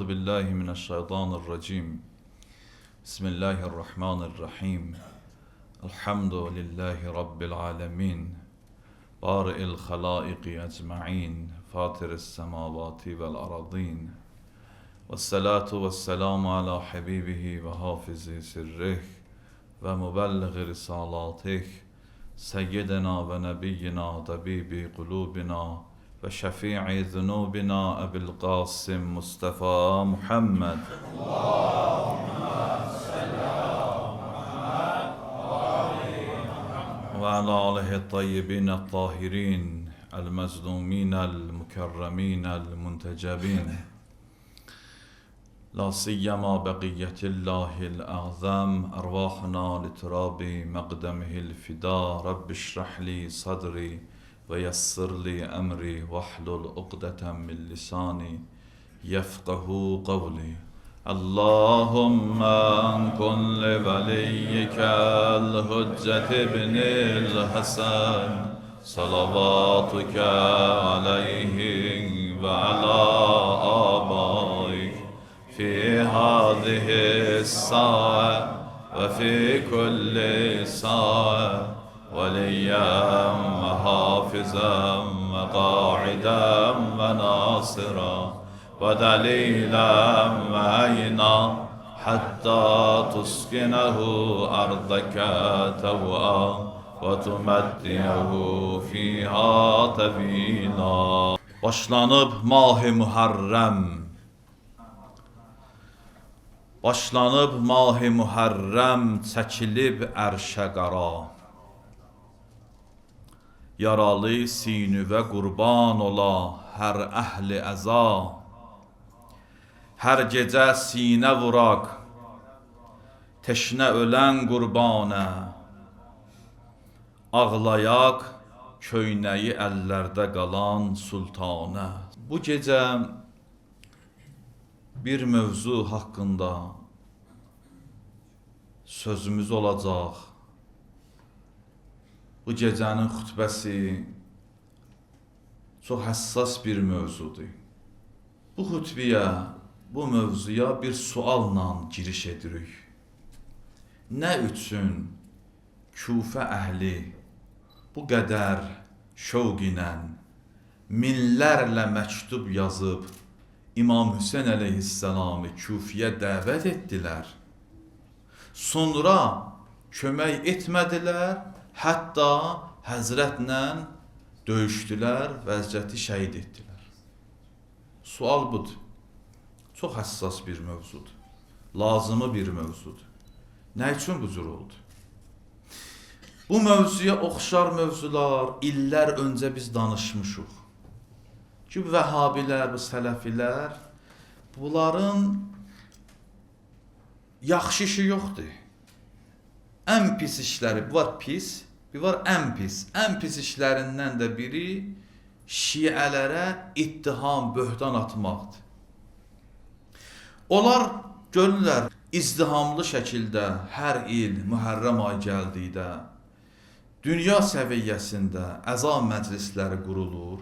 Euzu billahi mineşşeytanirracim. Bismillahirrahmanirrahim. Elhamdülillahi rabbil alamin. Bari'il halaiqi ecmaîn. Fatiris semavati vel aradîn. Vessalatu vesselamu ala habibihi ve hafizi sirrih ve mübellighi risalatih. Seyyidina ve nebiyyina tabibi kulubina ve şefii zunubina Ebil Qasim Mustafa Muhammed. Ve ala alihi tayyibin tahirin el-mezlumin el-mukerremin el-muntecebin. La siyyama baqiyetillahil azam ervahuna litirabi maqdemihil fida. Rabbi şrahli sadri ve yessirli emri vahlul uqdeten min lisani yefqahu qavli. Allahümme an kulli veliyyikel hüccet ibnil Hasan salavatuke aleyhi ve ala abaik fi hâzihi s-sâ'a ve fi kulli sâ'a veliyyen ve hâfizen ve qâiden ve nâsiran ve dalilen ve ayna hatta tuskinehu ardaka tev'a ve tumettiyehu fiha tevîlâ. Başlanıb Mah-ı Muharrem. Başlanıb Mah-ı Muharrem, çəkilib ərşə qara. Yaralı sinüvə qurban ola hər əhli əza. Hər gecə sinə vuraq, teşnə ölən qurbanə. Ağlayaq, köynəyi əllərdə qalan sultanə. Bu gecə bir mövzu haqqında sözümüz olacaq. Bu gecənin xutbəsi çox həssas bir mövzudur. Bu xutbəyə, bu mövzuya bir sualla giriş edirik. Nə üçün Küfə əhli bu qədər şövq ilə minlərlə məktub yazıb İmam Hüseyin əleyhisselamı Küfiyə dəvət etdilər. Sonra kömək etmədilər, hətta Həzrətlə döyüşdülər, vəziyyəti şəhid etdilər. Sual budur. Çox həssas bir mövzudur. Lazımı bir mövzudur. Nə üçün bu cür oldu? Bu mövzuya oxşar mövzular illər öncə biz danışmışıq. Ki, Vəhabilər, bu Sələfilər, bunların yaxşı işi yoxdur. Ən pis işləri, bu var pis, bir var ən pis. Ən pis işlərindən də biri şiələrə ittiham, böhtan atmaqdır. Onlar görürlər, izdihamlı şəkildə hər il Mühərrəm ay gəldikdə dünya səviyyəsində əza məclisləri qurulur.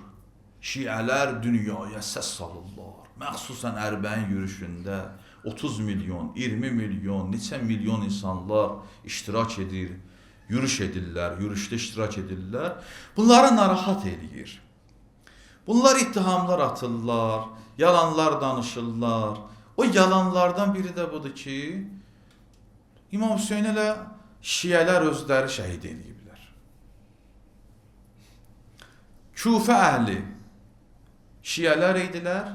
Şiələr dünyaya səs salırlar. Məxsusən Ərbəin yürüşündə 30 milyon, 20 milyon, neçə milyon insanlar iştirak edir, yürüş edirlər, yürüşdə iştirak edirlər. Bunları narahat eləyir. Bunlar ittihamlar atırlar, yalanlar danışırlar. O yalanlardan biri də budur ki, İmam Hüseyin ilə şiələr özləri şəhid ediblər. Küfə əhli şiələr idilər,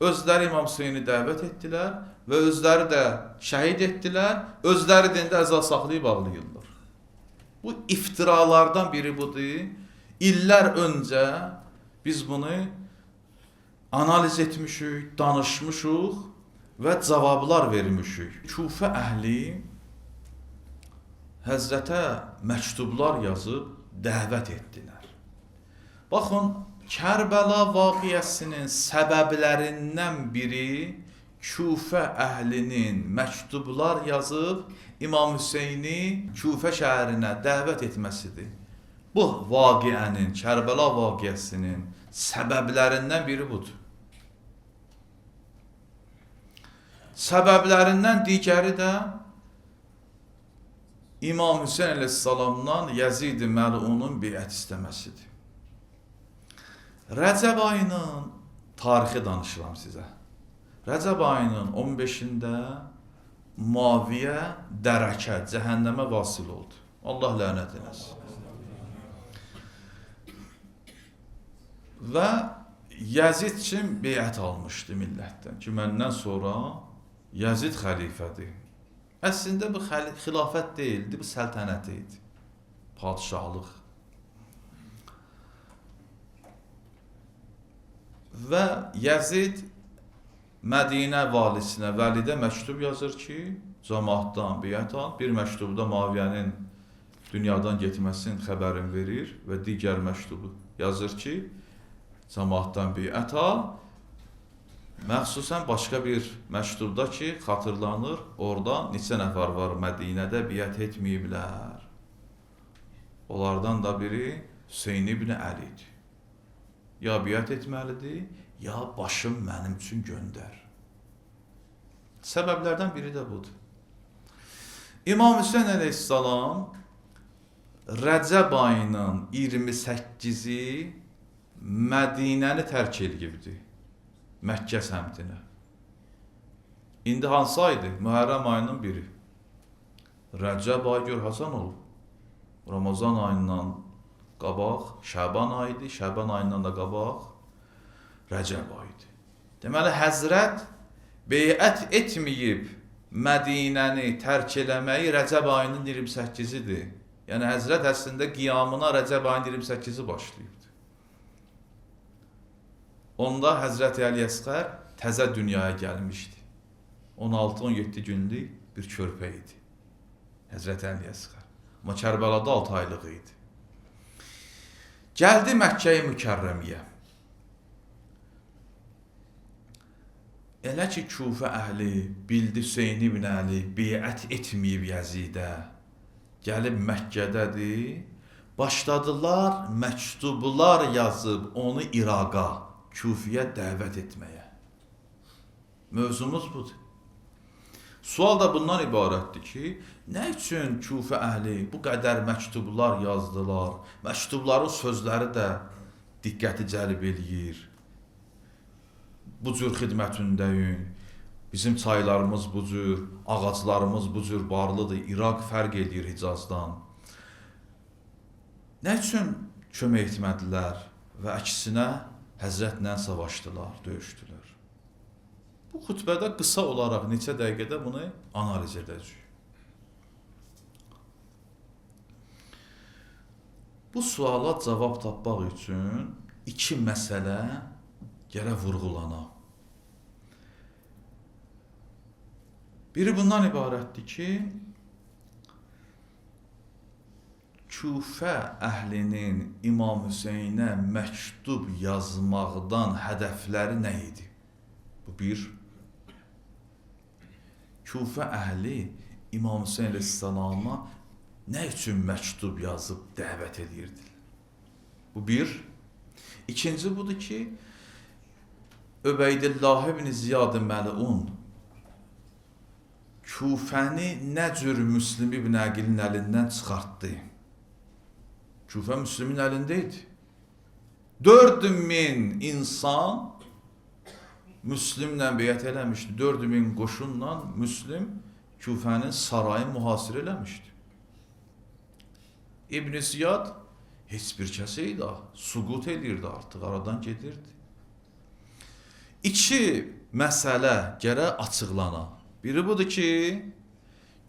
özləri İmam Hüseyni dəvət etdilər və özləri də şəhid etdilər, özləri dində əza saxlayıb ağlayırlar. Bu iftiralardan biri budur. İllər öncə biz bunu analiz etmişik, danışmışıq və cavablar vermişik. Küfə əhli Həzrətə məktublar yazıb dəvət etdilər. Baxın, Kərbəla vaqiəsinin səbəblərindən biri Küfə əhlinin məktublar yazıb İmam Hüseyni Küfə şəhərinə dəvət etməsidir. Bu vaqiənin, Kərbəla vaqiəsinin səbəblərindən biri budur. Səbəblərindən digəri də İmam Hüseyn əleyhissalamdan Yazid-i Məlunun beyət istəməsidir. Rəcəb ayının tarixi danışıram sizə. Rəcəb ayının 15-də Muaviyə dərəkə, cəhənnəmə vasil oldu. Allah lənət eləsin. Və Yazid üçün beyət almışdı millətdən ki, məndən sonra Yazid xəlifədir. Əslində bu xilafət deyildi, bu səltənət idi, padişahlıq. Və Yazid Mədinə valisinə, Vəlidə məktub yazır ki, cəmaatdan beyət al. Bir məktubda Muaviyyənin dünyadan getməsinin xəbərini verir və digər məktubu yazır ki, cəmaatdan beyət al. Məxsusən başqa bir məktubda ki, xatırlanır, orada neçə nəfər var Mədinədə beyət etməyiblər. Onlardan da biri Hüseyn ibn Əlidir. Ya beyət etməlidir, ya başım mənim üçün göndər. Səbəblərdən biri də budur. İmam Hüseyn əleyhissalam Rəcəb ayının 28-i Mədinəni tərk edibdi, Məkkə səmtinə. İndi hansı aydır? Mühərrəm ayının biri. Rəcəb ayı gör hasan olub. Ramazan ayından qabaq Şəban ayıdır, Şəban ayından da qabaq Rəcəb ayıdır. Deməli, Həzrət beyət etməyib Mədinəni tərk eləməyi Rəcəb ayının 28-idir. Yəni, Həzrət əslində qiyamına Rəcəb ayının 28-i başlayıbdır. Onda Həzrəti Əli Əsqər təzə dünyaya gəlmişdi. 16-17 günlük bir körpə idi. Həzrəti Əli Əsqər. Amma Kərbəlada 6 aylıq idi. Gəldi Məkkə-i Mükərrəmiyə. Elə ki, Kufə əhli bildi Hüseyn ibn Əli beyət etməyib Yazidə, gəlib Məkkədədir, başladılar məktublar yazıb onu İraqa, Kufiyə dəvət etməyə. Mövzumuz budur. Sual da bundan ibarətdir ki, nə üçün Kufə əhli bu qədər məktublar yazdılar? Məktubların sözləri də diqqəti cəlb eləyir. Bu cür xidmətindəyim, bizim çaylarımız bu cür, ağaclarımız bu cür barlıdır, İraq fərq edir Hicazdan. Nə üçün kömək etmədilər və əksinə Həzrətlə savaşdılar, döyüşdülər? Bu xütbədə qısa olaraq neçə dəqiqədə bunu analiz edəcəyik. Bu suala cavab tapmaq üçün iki məsələ gərək vurğulana. Biri bundan ibarətdir ki, Kufə əhlinin İmam Hüseynə məktub yazmaqdan hədəfləri nə idi? Bu bir. Kufə əhli İmam Hüseyn əleyhissalama nə üçün məktub yazıb dəvət edirdi? Bu bir. İkinci budur ki, Öbeydillah ibn Ziyad Məlun Kufəni nə cür Müslim ibn Əqilin əlindən çıxartdı? Kufə Müslimin əlində idi. 4000 insan Müslimlə beyət eləmişdi. 4000 qoşunla Müslim Kufənin sarayını mühasirə eləmişdi. İbn Ziyad heç bir kəs idi, suqut edirdi artıq, aradan gedirdi. İki məsələ gərək açıqlana. Biri budur ki,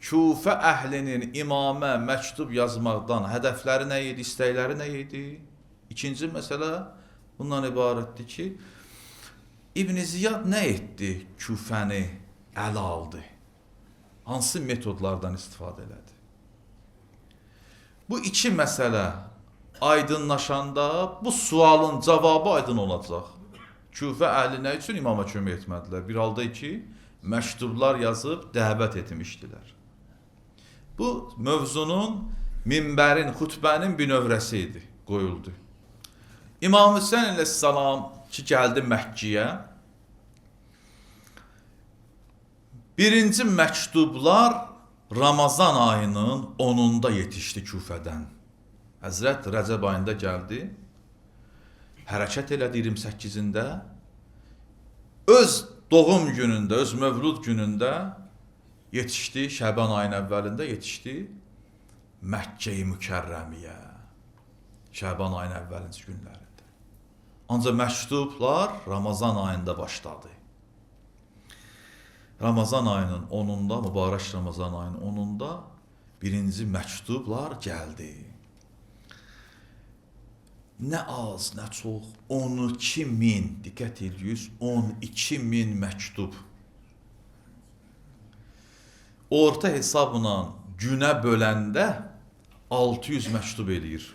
Kufə əhlinin imamə məktub yazmaqdan hədəfləri nə idi, istəkləri nə idi? İkinci məsələ bundan ibarətdir ki, İbn Ziyad nə etdi Kufəni ələ aldı? Hansı metodlardan istifadə elədi? Bu iki məsələ aydınlaşanda bu sualın cavabı aydın olacaq. Kufə əhli nə üçün imama kömək etmədilər? Bir halda ki, məktublar yazıb dəvət etmişdilər. Bu mövzunun, minbərin, xütbənin bir növrəsi idi, qoyuldu. İmam Hüseyn əleyhissalam ki, gəldi Məkkəyə, Birinci məktublar Ramazan ayının 10-unda yetişdi Küfədən. Həzrət Rəcəb ayında gəldi, hərəkət elədi 28-ində, öz doğum günündə, öz mövlud günündə yetişdi, Şəban ayının əvvəlində yetişdi Məkkə-i Mükərrəmiyə, Şəban ayının əvvəlinci günlərində. Ancaq məktublar Ramazan ayında başladı. Ramazan ayının 10-unda, mübarək Ramazan ayının 10-unda birinci məktublar gəldi. Nə az, nə çox, 12.000, diqqət edirsiniz, 12.000 məktub. Orta hesabla günə böləndə 600 məktub eləyir.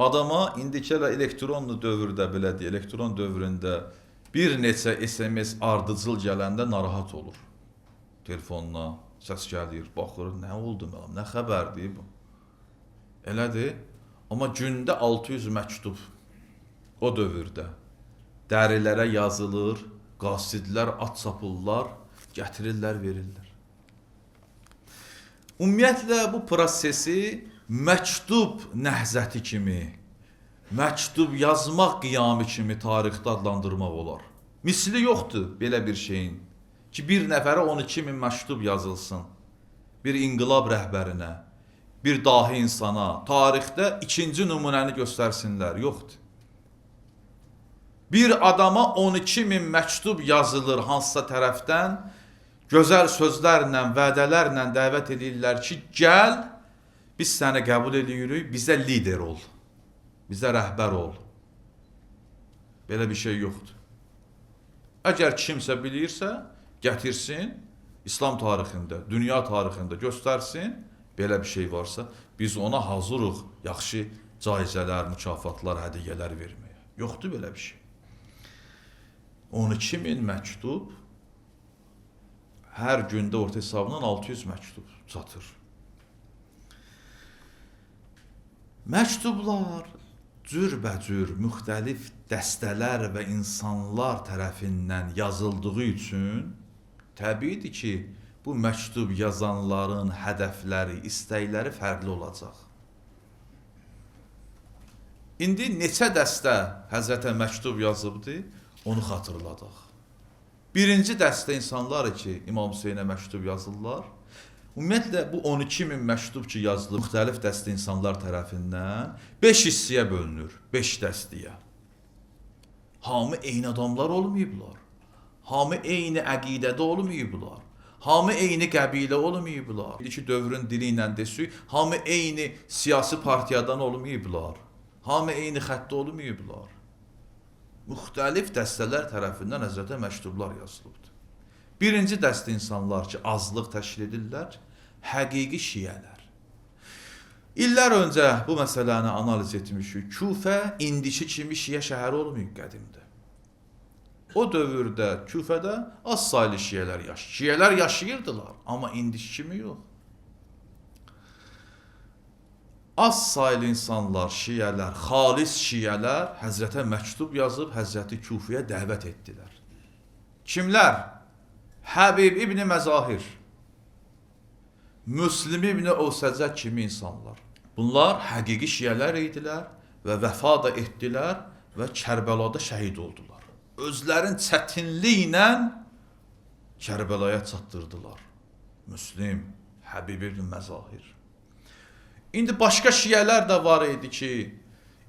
Adama indiki elektronlu dövrdə, belə deyək, elektron dövründə bir neçə SMS ardıcıl gələndə narahat olur. Telefonuna səs gəlir, baxır, nə oldu mənim, nə xəbərdir bu? Elədir, amma gündə 600 məktub o dövrdə dərilərə yazılır, qasidlər at çapırlar, gətirirlər, verirlər. Ümumiyyətlə bu prosesi məktub nəhzəti kimi, məktub yazmaq qiyamı kimi tarixdə adlandırmaq olar. Misli yoxdur belə bir şeyin ki, bir nəfərə 12.000 məktub yazılsın, bir inqilab rəhbərinə, bir dahi insana, tarixdə ikinci nümunəni göstərsinlər, yoxdur. Bir adama 12.000 məktub yazılır hansısa tərəfdən, gözəl sözlərlə, vədələrlə dəvət edirlər ki, gəl, biz səni qəbul edirik, bizə lider ol, bizə rəhbər ol. Belə bir şey yoxdur. Əgər kimsə bilirsə, gətirsin, İslam tarixində, dünya tarixində göstərsin, belə bir şey varsa, biz ona hazırıq yaxşı caizələr, mükafatlar, hədiyyələr verməyə. Yoxdur belə bir şey. 12.000 məktub, hər gündə orta hesabla 600 məktub çatır. Məktublar cürbəcür, müxtəlif dəstələr və insanlar tərəfindən yazıldığı üçün təbiidir ki, bu məktub yazanların hədəfləri, istəkləri fərqli olacaq. İndi neçə dəstə Həzrətə məktub yazıbdı, onu xatırladaq. Birinci dəstə insanlar ki, İmam Hüseynə məktub yazırlar. Ümumiyyətlə, bu 12.000 məktub ki, yazılır müxtəlif dəstə insanlar tərəfindən 5 hissəyə bölünür, 5 dəstəyə. Hamı eyni adamlar olmayıblar, hamı eyni əqidədə olmayıblar, hamı eyni qəbilə olmayıblar. İlki dövrün dili ilə desək, hamı eyni siyasi partiyadan olmayıblar, hamı eyni xəttdə olmayıblar. Müxtəlif dəstələr tərəfindən Həzrətə məktublar yazılıbdır. Birinci dəstə insanlar ki, azlıq təşkil edirlər, həqiqi şiyələr. İllər öncə bu məsələni analiz etmişik. Küfə indiki kimi şiyə şəhəri olmayıb qədimdə. O dövrdə Küfədə az saylı şiyələr yaşayır. Şiyələr yaşayırdılar, amma indiki kimi yox. Az saylı insanlar, şiyələr, xalis şiyələr Həzrətə məktub yazıb Həzrəti Küfəyə dəvət etdilər. Kimlər? Həbib İbn Məzahir, Müslim İbn Ovsəcə kimi insanlar. Bunlar həqiqi şiyələr idilər və vəfa da etdilər və Kərbəlada şəhid oldular. Özlərin çətinliyi ilə Kərbəlaya çatdırdılar. Müslim, Həbib İbn Məzahir. İndi başqa şiyələr də var idi ki,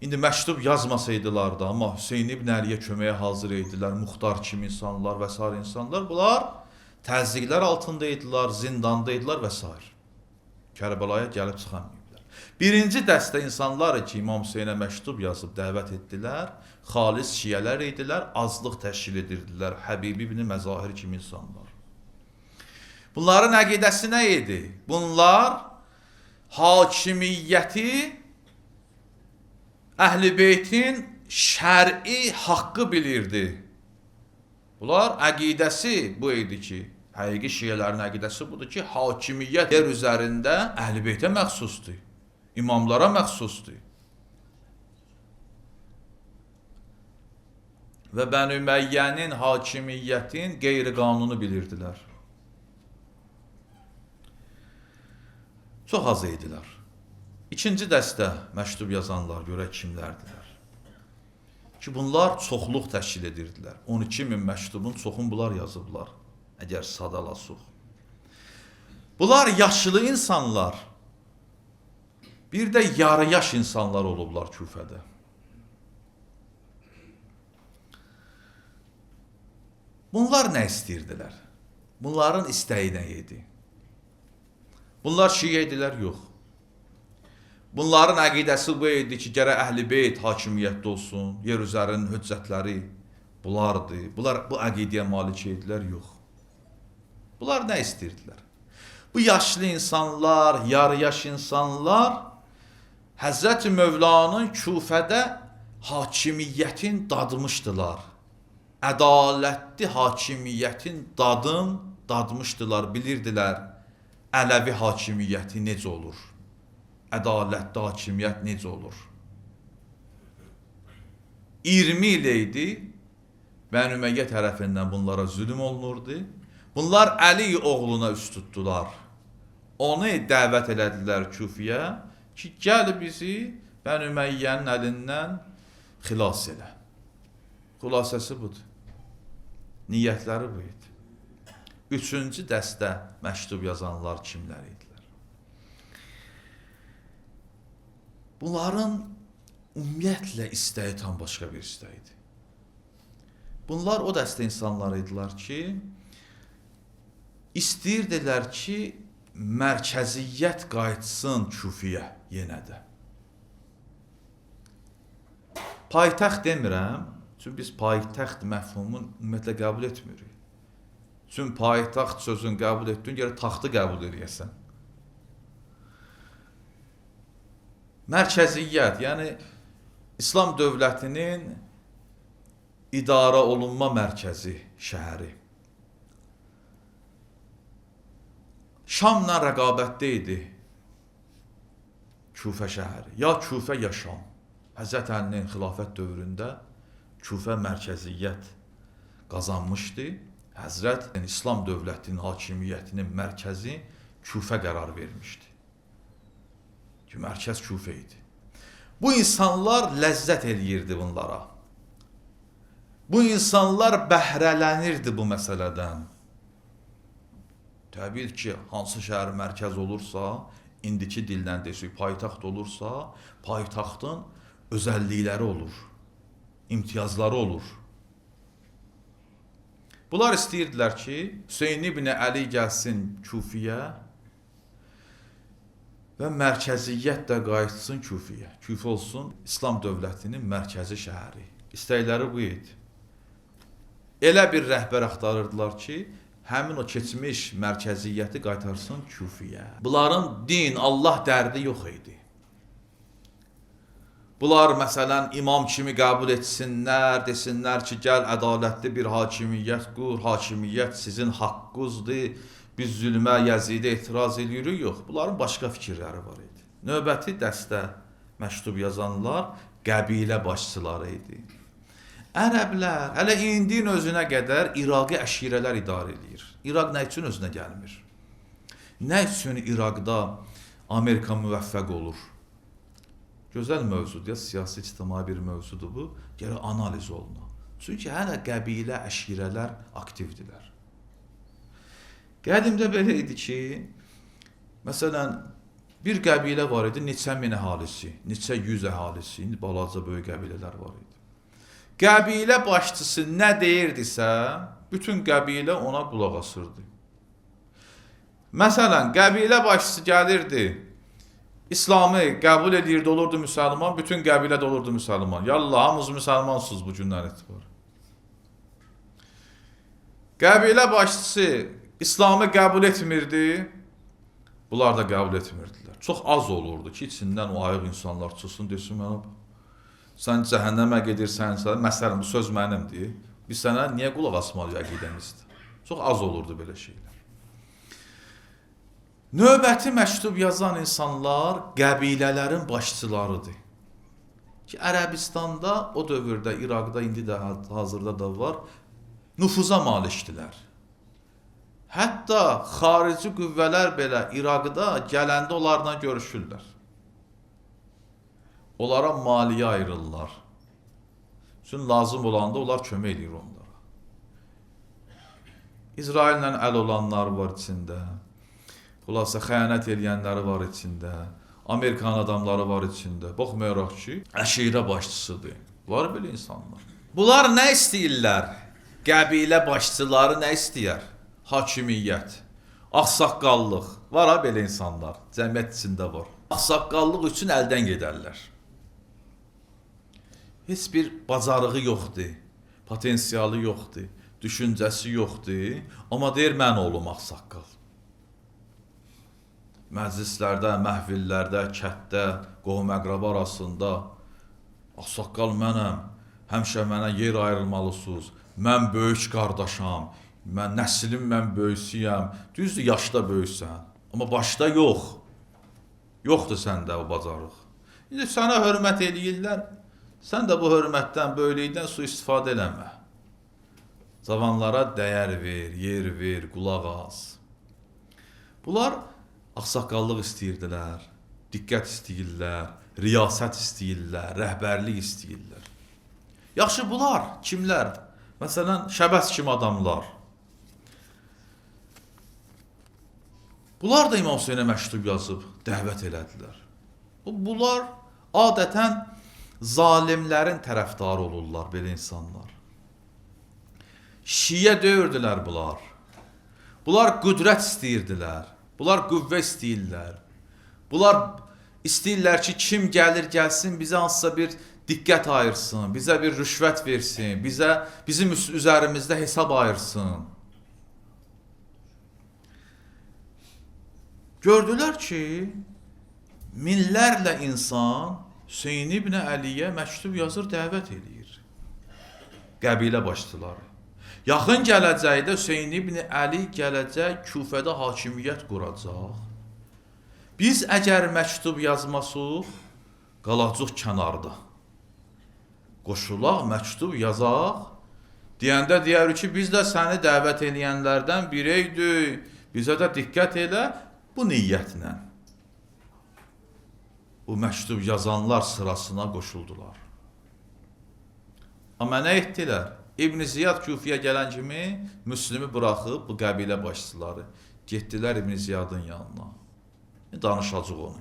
indi məktub yazmasaydılar da, amma Hüseyn İbn Əliyə köməyə hazır idilər, Muxtar kimi insanlar və s. insanlar. Bunlar təzyiqlər altında idilər, zindanda idilər və s. Kərbəlaya gəlib çıxamayıblar. Birinci dəstə insanlar ki, İmam Hüseynə məktub yazıb dəvət etdilər, xalis şiyələr idilər, azlıq təşkil edirdilər, Həbib İbn Məzahir kimi insanlar. Bunların əqidəsi nə idi? Bunlar hakimiyyəti Əhl-i Beytin şər'i haqqı bilirdi. Bunlar əqidəsi bu idi ki, həqiqi şiyələrin əqidəsi budur ki, hakimiyyət yer üzərində Əhl-i Beytə məxsusdur, imamlara məxsusdur. və Bəni Üməyyənin hakimiyyətin qeyri-qanunu bilirdilər. Çox az idilər. İkinci dəstə məktub yazanlar görək kimlərdilər. Ki bunlar çoxluq təşkil edirdilər. 12.000 məktubun çoxunu bunlar yazıblar. Əgər sadalasıq. Bunlar yaşlı insanlar, bir də yarı yaş insanlar olublar Küfədə. Bunlar nə istəyirdilər? Bunların istəyi nə idi? Bunlar şiə idilər? Yox. Bunların əqidəsi bu idi ki, gərək Əhl-i Beyt hakimiyyətdə olsun, yer üzərinin höccətləri bunlardır. Bunlar bu əqidəyə malik idilər? Yox. Bunlar nə istəyirdilər? Bu yaşlı insanlar, yarı yaş insanlar Həzrəti Mövlanın Küfədə hakimiyyətin dadmışdılar. Ədalətli hakimiyyətin dadmışdılar, bilirdilər Ələvi hakimiyyəti necə olur, ədalətli hakimiyyət necə olur. 20 il idi, Bəni Ümeyyə tərəfindən bunlara zülm olunurdu. Bunlar Əli oğluna üst tutdular. Onu dəvət elədilər Küfiyə ki, gəl bizi Bəni Üməyyənin əlindən xilas elə. Xülasəsi budur. Niyyətləri bu idi. Üçüncü dəstə məktub yazanlar kimlər idilər? Bunların ümumiyyətlə istəyi tam başqa bir istəyidir. Bunlar o dəstə insanlar idilər ki, istəyirdilər ki, mərkəziyyət qayıtsın Küfiyə yenə də. Paytaxt demirəm, çünki biz paytaxt məfhumunu ümumiyyətlə qəbul etmirik. Çünki paytaxt sözünü qəbul etdin, gələ taxtı qəbul edəsən. Mərkəziyyət, yəni İslam dövlətinin idarə olunma mərkəzi şəhəri. Şamla rəqabətdə idi Küfə şəhəri. Ya Küfə, ya Şam. Həzrət Əlinin xilafət dövründə Küfə mərkəziyyət qazanmışdı. Həzrət İslam dövlətinin hakimiyyətinin mərkəzi Küfə qərar vermişdi. Ki, mərkəz Küfə idi. Bu insanlar ləzzət eləyirdi bunlara. Bu insanlar bəhrələnirdi bu məsələdən. Təbii ki, hansı şəhər mərkəz olursa, indiki dildən desək, paytaxt olursa, paytaxtın özəllikləri olur, imtiyazları olur. Bunlar istəyirdilər ki, Hüseyn ibn Əli gəlsin Küfiyə və mərkəziyyət də qayıtsın Küfiyə. Küfə olsun İslam dövlətinin mərkəzi şəhəri. İstəkləri bu idi. Elə bir rəhbər axtarırdılar ki, həmin o keçmiş mərkəziyyəti qaytarsın Küfiyə. Bunların din, Allah dərdi yox idi. Bunlar məsələn imam kimi qəbul etsinlər, desinlər ki, gəl ədalətli bir hakimiyyət qur, hakimiyyət sizin haqqınızdır, biz zülmə, Yəzidə etiraz edirik, yox. Bunların başqa fikirləri var idi. Növbəti dəstə məktub yazanlar qəbilə başçıları idi. Ərəblər hələ indinin özünə qədər İraqi əşirələr idarə edir. İraq nə üçün özünə gəlmir? Nə üçün İraqda Amerika müvəffəq olur? Gözəl mövzudur, siyasi ictimai bir mövzudur bu. Gərək analiz olunur. Çünki hələ qəbilə, əşirələr aktivdirlər. Qədimdə belə idi ki, məsələn, bir qəbilə var idi, neçə min əhalisi, neçə yüz əhalisi, indi balaca böyük qəbilələr var idi. Qəbilə başçısı nə deyirdisə, bütün qəbilə ona qulaq asırdı. Məsələn, qəbilə başçısı gəlirdi, İslamı qəbul edirdi, olurdu müsəlman, bütün qəbilə də olurdu müsəlman. Yallah, hamınız müsəlmansınız bu gündən etibar. Qəbilə başçısı İslamı qəbul etmirdi, bunlar da qəbul etmirdilər. Çox az olurdu ki, içindən o ayıq insanlar çıxsın, desin, mənə sən cəhənnəmə gedirsən, məsələn, bu söz mənimdir. Biz sənə niyə qulaq asmalıyıq əqidəmizdir? Çox az olurdu belə şeylər. Növbəti məktub yazan insanlar qəbilələrin başçılarıdır. ki, Ərəbistanda o dövrdə, İraqda, indi də hazırda da var, nüfuza malikdilər. Hətta xarici qüvvələr belə İraqda gələndə onlarla görüşürlər. Onlara maliyyə ayırırlar. Çünki lazım olanda onlar kömək edir onlara. İsraillə əl olanlar var içində. Xülasə xəyanət edənləri var içində. Amerikan adamları var içində. Baxmayaraq ki, əşirə başçısıdır. Var belə insanlar. Bunlar nə istəyirlər? Qəbilə başçıları nə istəyər? Hakimiyyət, ağsaqqallıq. Var ha belə insanlar. Cəmiyyət içində var. Ağsaqqallıq üçün əldən gedərlər. Heç bir bacarığı yoxdur, potensialı yoxdur, düşüncəsi yoxdur. Amma deyir, mən olum ağsaqqal. Məclislərdə, məhvillərdə, kətdə, qohum-əqraba arasında ağsaqqal mənəm, həmişə mənə yer ayrılmalısınız, mən böyük qardaşam, mən nəslim, mən böyüsüyəm. Düzdür, yaşda böyüksən, amma başda yox. Yoxdur səndə o bacarıq. İndi sənə hörmət eləyirlər, sən də bu hörmətdən, böylükdən sui-istifadə eləmə. Cavanlara dəyər ver, yer ver, qulaq as. Bunlar ağsaqqallıq istəyirdilər, diqqət istəyirlər, riyasət istəyirlər, rəhbərlik istəyirlər. Yaxşı, bunlar kimlər? Məsələn, Şəbəs kimi adamlar. Bunlar da İmam Hüseynə məktub yazıb, dəvət elədilər. Bunlar adətən zalimlərin tərəfdarı olurlar, belə insanlar. Şiyə döyürdülər bunlar. Bunlar qüdrət istəyirdilər. Bunlar qüvvə istəyirlər. Bunlar istəyirlər ki, kim gəlir, gəlsin, bizə hansısa bir diqqət ayırsın, bizə bir rüşvət versin, bizim üzərimizdə hesab ayırsın. Gördülər ki, minlərlə insan Hüseyn ibn Əliyə məktub yazır, dəvət edir. Qəbilə başçıları. Yaxın gələcəkdə Hüseyn ibn Əli gələcək, Küfədə hakimiyyət quracaq. Biz əgər məktub yazmasıq, qalacaq kənarda. Qoşulaq, məktub yazaq, deyəndə deyərik ki, biz də səni dəvət edənlərdən biriydik, bizə də diqqət elə, bu niyyətlə. Bu məktub yazanlar sırasına qoşuldular. Amma nə etdilər? İbn Ziyad Küfiyə gələn kimi Müslümü buraxıb bu qəbilə başçıları getdilər İbn Ziyadın yanına. Danışacaq onu.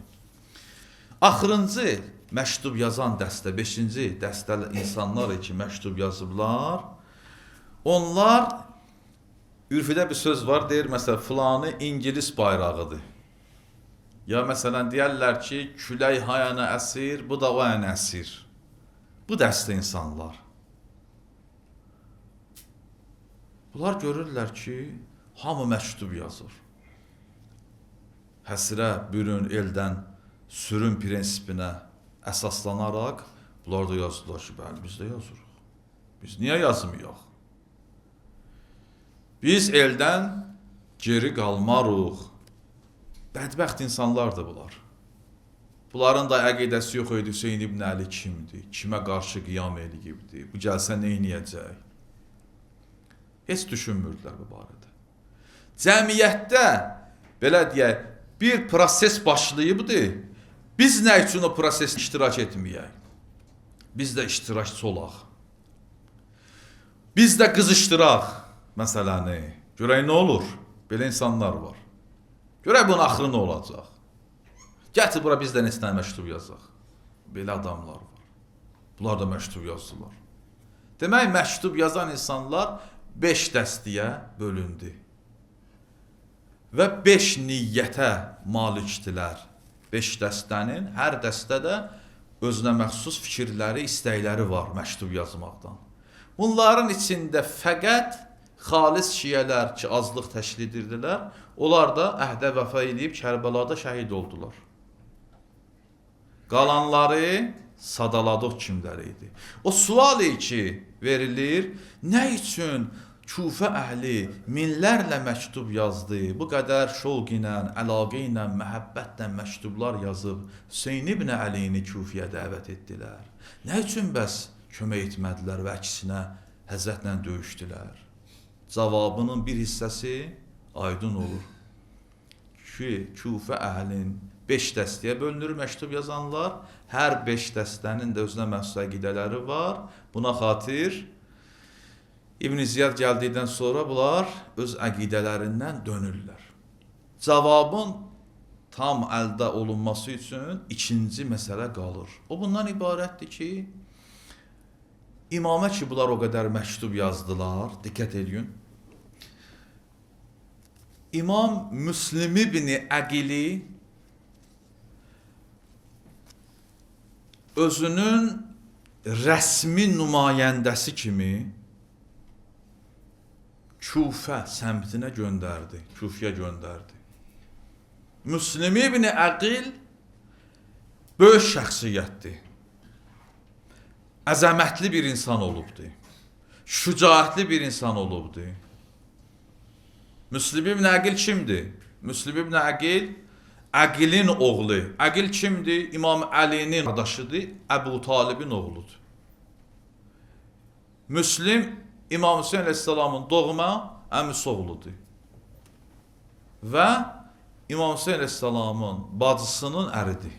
Axırıncı məktub yazan dəstə, 5-ci dəstə insanlar ki, məktub yazıblar. Onlar, ürfüdə bir söz var, deyir məsələn, filanı İngilis bayrağıdır. Ya məsələn, deyərlər ki, külək hayana əsir, bu da o yana əsir. Bu dəstə insanlar. Bunlar görürlər ki, hamı məktub yazır. Həsrə, bürün, eldən, sürün prinsipinə əsaslanaraq, bunlar da yazırlar ki, bəli, biz də yazırıq. Biz niyə yazmıyıq? Biz eldən geri qalmarıq. Bədbəxt insanlardır bunlar. Bunların da əqidəsi yox idi, Hüseyn ibn Əli kimdir, kimə qarşı qiyam eləyibdir, bu gəlsə neyniyəcək? Heç düşünmürdülər bu barədə. Cəmiyyətdə, belə deyək, bir proses başlayıbdır, biz nə üçün o prosesdə iştirak etməyək? Biz də iştirakçı olaq. Biz də qızışdıraq məsələni. Görək nə olur? Belə insanlar var. Görək bunun axırı nə olacaq? Gətir bura bizdən neçə məktub yazaq. Belə adamlar var. Bunlar da məktub yazdılar. Demək, məktub yazan insanlar 5 dəstəyə bölündü. Və 5 niyyətə malikdilər. 5 dəstənin, hər dəstədə özünə məxsus fikirləri, istəkləri var məktub yazmaqdan. Bunların içində fəqət xalis şiyələr ki, azlıq təşkil edirdilər, onlar da əhdə vəfa edib Kərbəlada şəhid oldular. Qalanları sadaladıq kimləri idi. O sual ki, verilir, nə üçün Kufə əhli minlərlə məktub yazdı. Bu qədər şovq ilə, əlaqə ilə, məhəbbətlə məktublar yazıb Hüseyn ibn Əlini Kufiyə dəvət etdilər. Nə üçün bəs kömək etmədilər və əksinə Həzrətlə döyüşdülər? Cavabının bir hissəsi aydın olur ki, Kufə əhlin 5 dəstəyə bölünür məktub yazanlar. Hər 5 dəstənin də özünə məxsus əqidələri var. Buna xatir İbn Ziyad gəldikdən sonra bunlar öz əqidələrindən dönürlər. Cavabın tam əldə olunması üçün ikinci məsələ qalır. O bundan ibarətdir ki, imamə ki, bunlar o qədər məktub yazdılar, diqqət edin. İmam Müslim ibn Əqili özünün rəsmi nümayəndəsi kimi Kufə səmtinə göndərdi, Kufiyə göndərdi. Müslim ibn Əqil böyük şəxsiyyətdir. Əzəmətli bir insan olubdur. Şücaətli bir insan olubdur. Müslim ibn Əqil kimdir? Müslim ibn Əqil, Əqilin oğlu. Əqil kimdir? İmam Əlinin qardaşıdır, Əbu Talibin oğludur. Müslim, İmam Hüseyin Aleyhisselamın doğma əmisi oğludur. Və İmam Hüseyin Aleyhisselamın bacısının əridir,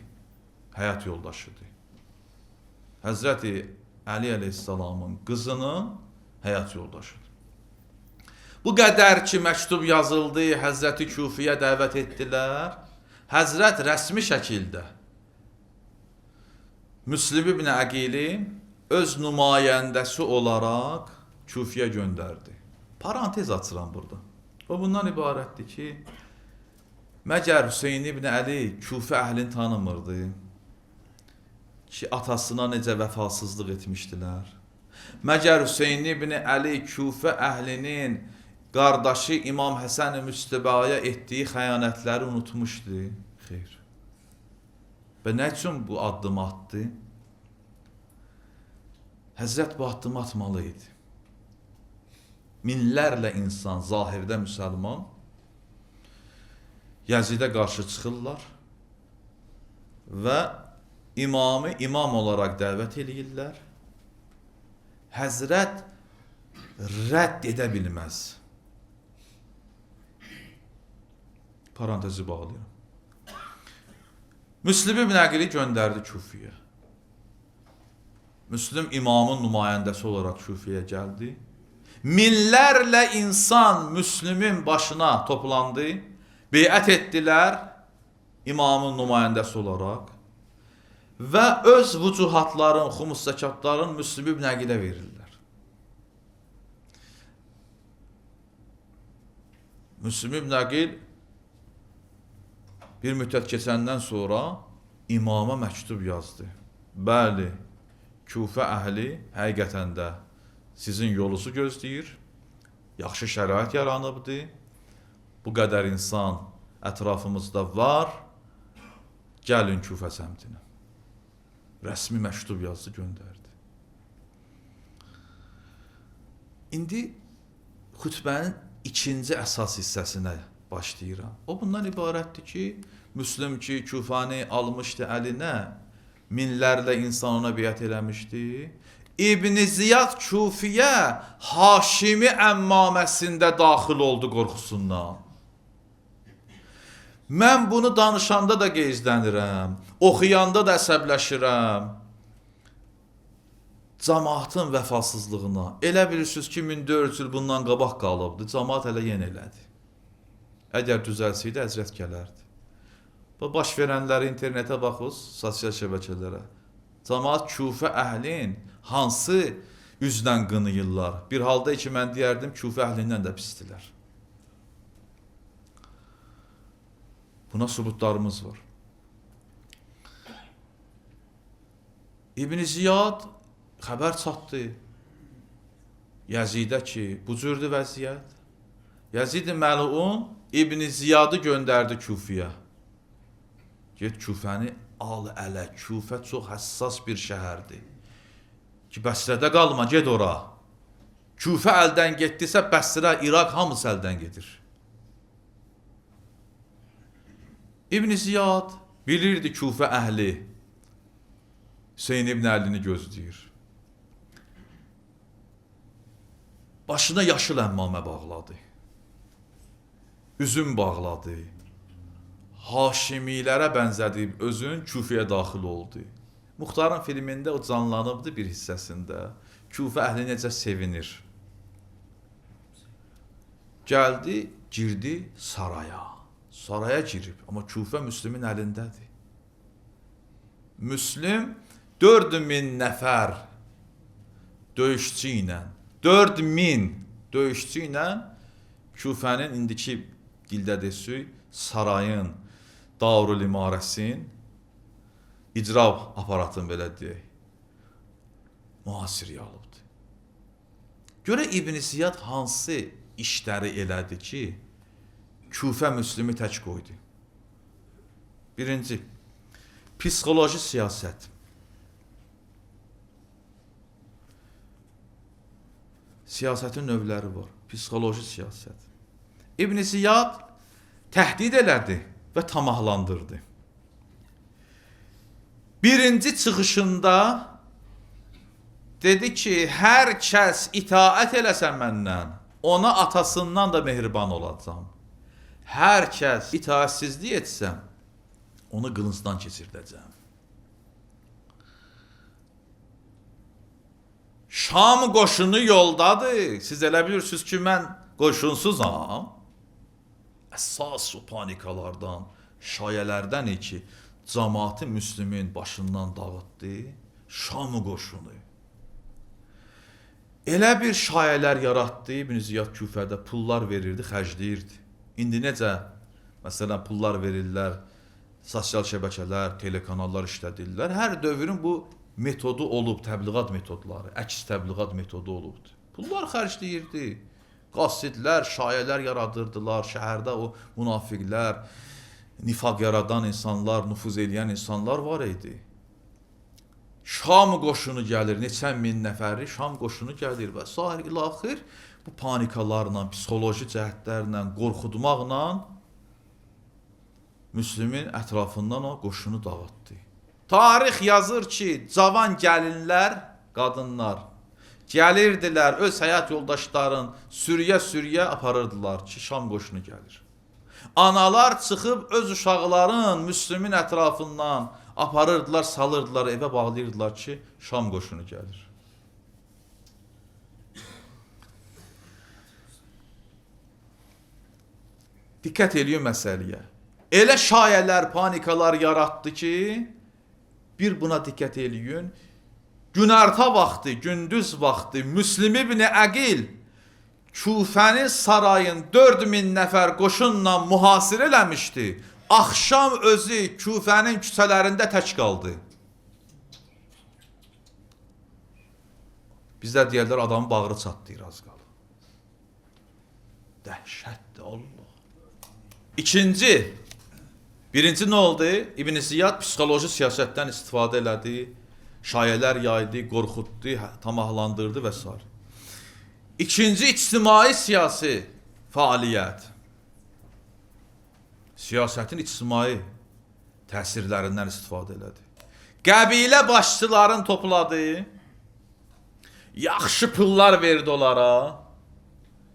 həyat yoldaşıdır. Həzrəti Əli Aleyhisselamın qızının həyat yoldaşıdır. Bu qədər ki, məktub yazıldı, Həzrəti Kufiyə dəvət etdilər. Həzrət rəsmi şəkildə Müslim ibn Əqili öz nümayəndəsi olaraq Kufiyə göndərdi. Parantez açıram burada. O bundan ibarətdir ki, məgər Hüseyin ibn Əli Kufə əhlini tanımırdı ki, atasına necə vəfasızlıq etmişdilər. Məgər Hüseyin ibn Əli Kufə əhlinin qardaşı İmam Həsən-i Müstəbaya etdiyi xəyanətləri unutmuşdu? Xeyr. Və nə üçün bu addım atdı? Həzrət bu addım atmalı idi. Minlərlə insan, zahirdə müsəlman, Yəzidə qarşı çıxırlar və imamı imam olaraq dəvət edirlər. Həzrət rədd edə bilməz. Parantezi bağlayıram. Müslim ibn Əqili göndərdi Kufiyə. Müslim imamın nümayəndəsi olaraq Kufiyə gəldi. Minlərlə insan Müslimin başına toplandı, beyət etdilər imamın nümayəndəsi olaraq və öz vücuhatların, xumus zəkatların Müslim ibn Əqilə verirlər. Müslim ibn Əqil bir müddət keçəndən sonra imama məktub yazdı. Bəli, Kufə əhli həqiqətən də sizin yolunuzu gözləyir, yaxşı şərait yaranıbdır, bu qədər insan ətrafımızda var, gəlin Kufə səmtinə. Rəsmi məktub yazdı, göndərdi. İndi xütbənin ikinci əsas hissəsinə başlayıram. O bundan ibarətdir ki, Müslim ki, Kufəni almışdı əlinə, minlərlə insan ona biət eləmişdi. İbn Ziyad Kufiyə Haşimi əmmaməsində daxil oldu qorxusundan. Mən bunu danışanda da qeyzlənirəm, oxuyanda da əsəbləşirəm. Cəmaatın vəfasızlığına. Elə bilirsiniz ki, 1400 il bundan qabaq qalıbdı, cəmaat hələ yenə elədi. Əgər düzəlsəydi, Həzrət gələrdi. Baş verənləri internetə baxız, sosial şəbəkələrə. Cəmaat Kufə əhlin hansı üzdən qınıyırlar? Bir halda ki, mən deyərdim, Kufə əhlindən də pisdilər. Buna sübutlarımız var. İbn Ziyad xəbər çatdı Yəzidə ki, bu cürdür vəziyyət. Yəzid-i Məlun İbn Ziyadı göndərdi Kufiyə. Get Kufəni al ələ. Kufə çox həssas bir şəhərdir. Ki, Bəsrədə qalma, get ora. Küfə əldən getdisə, Bəsrə, İraq hamısı əldən gedir. İbn Ziyad bilirdi Küfə əhli Hüseyn ibn Əlini gözləyir. Başına yaşıl əmmamə bağladı. Üzüm bağladı. Haşimilərə bənzədib özün Küfəyə daxil oldu. Muxtarın filmində o canlanıbdı bir hissəsində. Küfə əhli necə sevinir. Gəldi, girdi saraya. Saraya girib, amma Küfə Müslümin əlindədir. Müslüm 4000 nəfər döyüşçü ilə, 4000 döyüşçü ilə Küfənin indiki dildə desək, sarayın, Darül İmarəsin, icra aparatını belə deyək, mühasirəyə alıbdır. Görə İbn Ziyad hansı işləri elədi ki, Küfə Müslümü tək qoydu? Birinci, psixoloji siyasət. Siyasətin növləri var. Psixoloji siyasət. İbn Ziyad təhdid elədi və tamahlandırdı. Birinci çıxışında dedi ki, hər kəs itaət eləsə məndən, ona atasından da mehriban olacam. Hər kəs itaatsizlik etsəm, onu qılıncdan keçirdəcəm. Şam qoşunu yoldadır. Siz elə bilirsiniz ki, mən qoşunsuzam. Əsas o panikalardan, şayələrdən ki, cəmaati Müslümin başından dağıtdı. Şam qoşunu. Elə bir şayələr yaratdı. İbn Ziyad Küfədə pullar verirdi, xərcləyirdi. İndi necə, məsələn, pullar verirlər, sosial şəbəkələr, telekanallar işlədirlər. Hər dövrün bu metodu olub, təbliğat metodları, əks təbliğat metodu olubdur. Pullar xərcləyirdi. Qasidlər, şayələr yaradırdılar. Şəhərdə o münafiqlər, nifaq yaradan insanlar, nüfuz edən insanlar var idi. Şam qoşunu gəlir, neçə min nəfəri Şam qoşunu gəlir və s. İlaxır bu panikalarla, psixoloji cəhətlərlə, qorxudmaqla Müslümin ətrafından o qoşunu dağıtdı. Tarix yazır ki, cavan gəlinlər, qadınlar gəlirdilər, öz həyat yoldaşların sürüyə aparırdılar ki, Şam qoşunu gəlir. Analar çıxıb öz uşaqların Müslümin ətrafından aparırdılar, salırdılar, evə bağlayırdılar ki, Şam qoşunu gəlir. Diqqət eləyin məsələyə. Elə şayələr, panikalar yaratdı ki, bir buna diqqət eləyin. Günorta vaxtı, gündüz vaxtı Müslim ibn Əqil Küfənin sarayın 4000 nəfər qoşunla mühasirə eləmişdi. Axşam özü Küfənin küçələrində tək qaldı. Bizlər deyərlər, adamın bağrı çatlayır az qalır. Dəhşətdir Allah. Birinci nə oldu? İbn Ziyad psixoloji siyasətdən istifadə elədi, şayələr yaydı, qorxutdu, tamahlandırdı və s. İkinci, ictimai siyasi fəaliyyət. Siyasətin ictimai təsirlərindən istifadə elədi. Qəbilə başçılarını topladı, yaxşı pullar verdi onlara.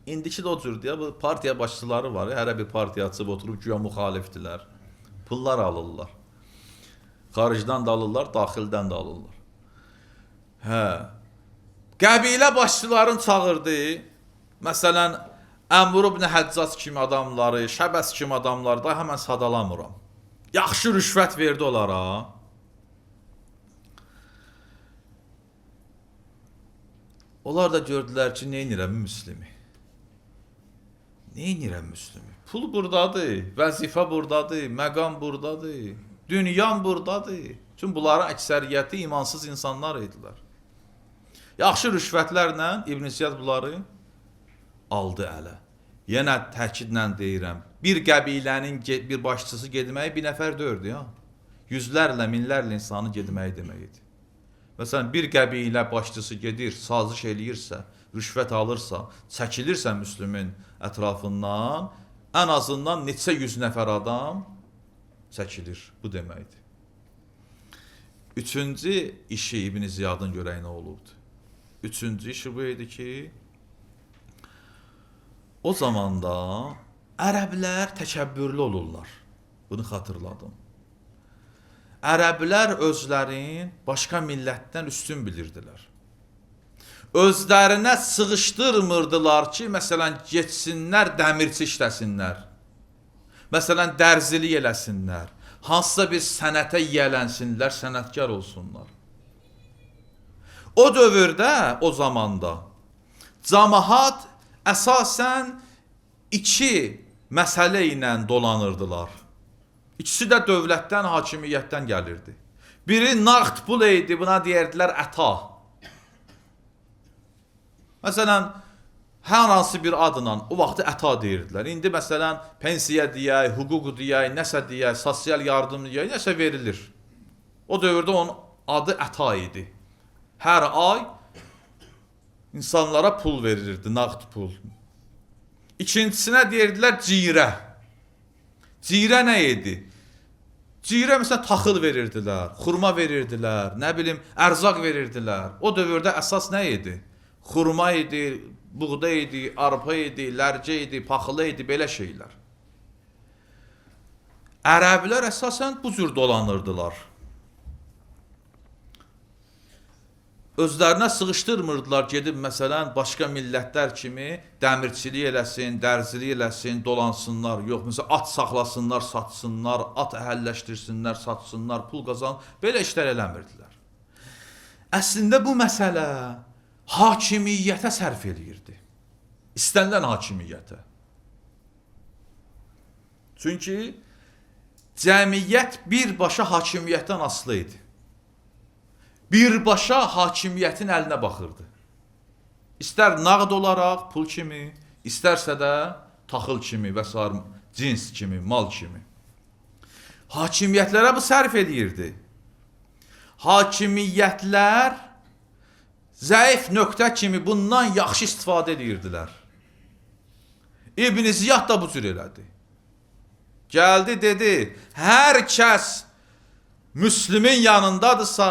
İndiki də o cürdür ya, bu partiya başçıları var, hərə bir partiya açıb oturub güya müxalifdirlər. Pullar alırlar. Xaricdən də alırlar, daxildən də alırlar. Qəbilə başçılarını çağırdı. Məsələn, Əmr ibn Həccac kimi adamları, Şəbəs kimi adamları da həmən sadalamıram. Yaxşı rüşvət verdi onlara. Onlar da gördülər ki, neynirəm Müslümi? Neynirəm Müslümi? Pul buradadır, vəzifə buradadır, məqam buradadır, dünyam buradadır. Çünki bunların əksəriyyəti imansız insanlar idilər. Yaxşı rüşvətlərlə İbn Ziyad bunları aldı ələ. Yenə təkidlə deyirəm, bir qəbilənin bir başçısı gedməyi bir nəfər dördü ya. Yüzlərlə, minlərlə insanı gedməyi deməkdir. Məsələn, bir qəbilə başçısı gedir, sazış eləyirsə rüşvət alırsa, çəkilirsə Müslümin ətrafından, ən azından neçə yüz nəfər adam çəkilir. Bu deməkdir. Üçüncü işi İbn Ziyadın görək nə olubdu? Üçüncü işi bu idi ki, o zamanda ərəblər təkəbbürlü olurlar. Bunu xatırladım. Ərəblər özlərin başqa millətdən üstün bilirdilər. Özlərinə sığışdırmırdılar ki, məsələn, geçsinlər, dəmirçi işləsinlər. Məsələn, dərzilik eləsinlər. Hansısa bir sənətə yiyələnsinlər, sənətkar olsunlar. O dövrdə, o zamanda cəmaət əsasən iki məsələ ilə dolanırdılar. İkisi də dövlətdən, hakimiyyətdən gəlirdi. Biri nağd pul idi, buna deyirdilər əta. Məsələn, hər hansı bir adla o vaxtı əta deyirdilər. İndi məsələn, pensiya deyək, hüquq deyək, nəsə deyək, sosial yardım deyək, nəsə verilir. O dövrdə onun adı əta idi. Hər ay insanlara pul verilirdi, nağd pul. İkincisinə deyirdilər cirə. Cirə nə idi? Cirə məsələn taxıl verirdilər, xurma verirdilər, nə bilim, ərzaq verirdilər. O dövrdə əsas nə idi? Xurma idi, buğda idi, arpa idi, lərcə idi, paxılı idi, belə şeylər. Ərəblər əsasən bu cür dolanırdılar. Özlərinə sığışdırmırdılar, gedib məsələn başqa millətlər kimi dəmirçilik eləsin, dərzilik eləsin, dolansınlar, yox, məsələn at saxlasınlar, satsınlar, at əhəlləşdirsinlər, satsınlar, pul qazan, belə işlər eləmirdilər. Əslində bu məsələ hakimiyyətə sərf eləyirdi. İstənilən hakimiyyətə. Çünki cəmiyyət birbaşa hakimiyyətdən asılı idi. Birbaşa hakimiyyətin əlinə baxırdı. İstər nağd olaraq, pul kimi, istərsə də taxıl kimi və s. cins kimi, mal kimi. Hakimiyyətlərə bu sərf edirdi. Hakimiyyətlər zəif nöqtə kimi bundan yaxşı istifadə edirdilər. İbn Ziyad da bu cür elədi. Gəldi, dedi, hər kəs Müslümin yanındadırsa,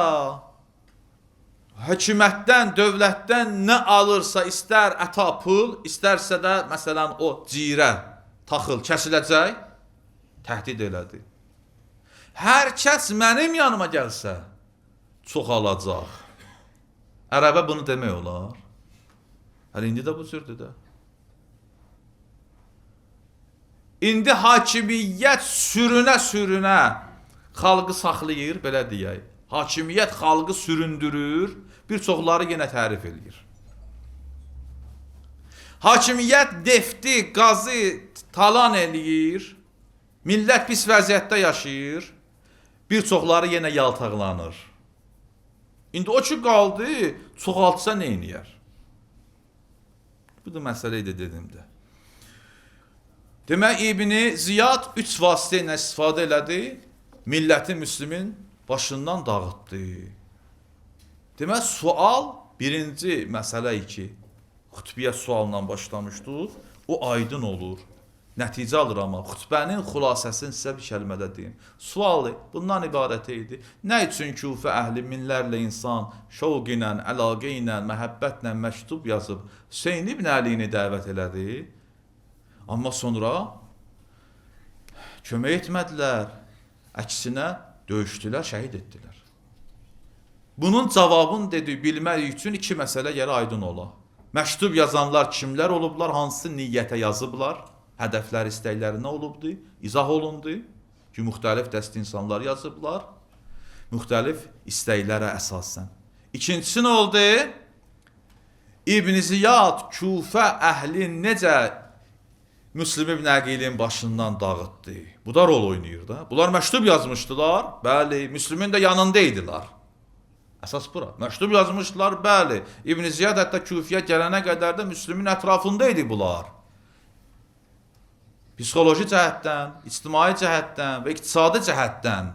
hökumətdən, dövlətdən nə alırsa, istər əta pul, istərsə də məsələn o cirə, taxıl kəsiləcək, təhdid elədi. Hər kəs mənim yanıma gəlsə, çoxalacaq. Ərəbə bunu demək olar. Hələ indi də bu cürdür də. İndi hakimiyyət sürünə-sürünə xalqı saxlayır, belə deyək. Hakimiyyət xalqı süründürür, bir çoxları yenə tərif edir. Hakimiyyət nefti, qazı talan eləyir, millət pis vəziyyətdə yaşayır, bir çoxları yenə yaltaqlanır. İndi o ki qaldı, çoxaltsa nə eləyər? Bu da məsələ idi dedimdə. Demək, İbn Ziyad üç vasitə ilə istifadə elədi, milləti Müslümin başından dağıtdı. Demək, sual, birinci məsələ ki, xütbiyyə sualından başlamışdıq, o aydın olur. Nəticə alır amma. Xütbənin xülasəsini sizə bir kəlmədə deyim. Sualı bundan ibarət idi. Nə üçün Küfə əhli minlərlə insan şovq ilə, əlaqə ilə, məhəbbətlə məktub yazıb Hüseyn ibn Əlini dəvət elədi? Amma sonra kömək etmədilər. Əksinə döyüşdülər, şəhid etdilər. Bunun cavabını dedi, bilmək üçün iki məsələ yerə aydın ola. Məktub yazanlar kimlər olublar, hansı niyyətə yazıblar? Hədəflər, istəkləri nə olubdu? İzah olundu ki, müxtəlif dəst insanlar yazıblar, müxtəlif istəklərə əsasən. İkincisi nə oldu? İbn Ziyad Küfə əhli necə Müslim ibn Əqilin başından dağıtdı? Bu da rol oynayır da. Bunlar məktub yazmışdılar, bəli, Müslümin də yanında idilər. Əsas bura. Məktub yazmışdılar, bəli. İbn Ziyad hətta Küfəyə gələnə qədər də Müslümin ətrafında idi bunlar. Psixoloji cəhətdən, ictimai cəhətdən və iqtisadi cəhətdən,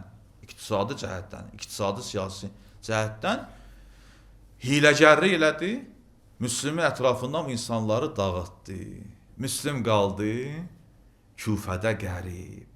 iqtisadi siyasi cəhətdən hiləgərlik elədi, Müslümi ətrafından insanları dağıtdı. Müslim qaldı Küfədə qərib.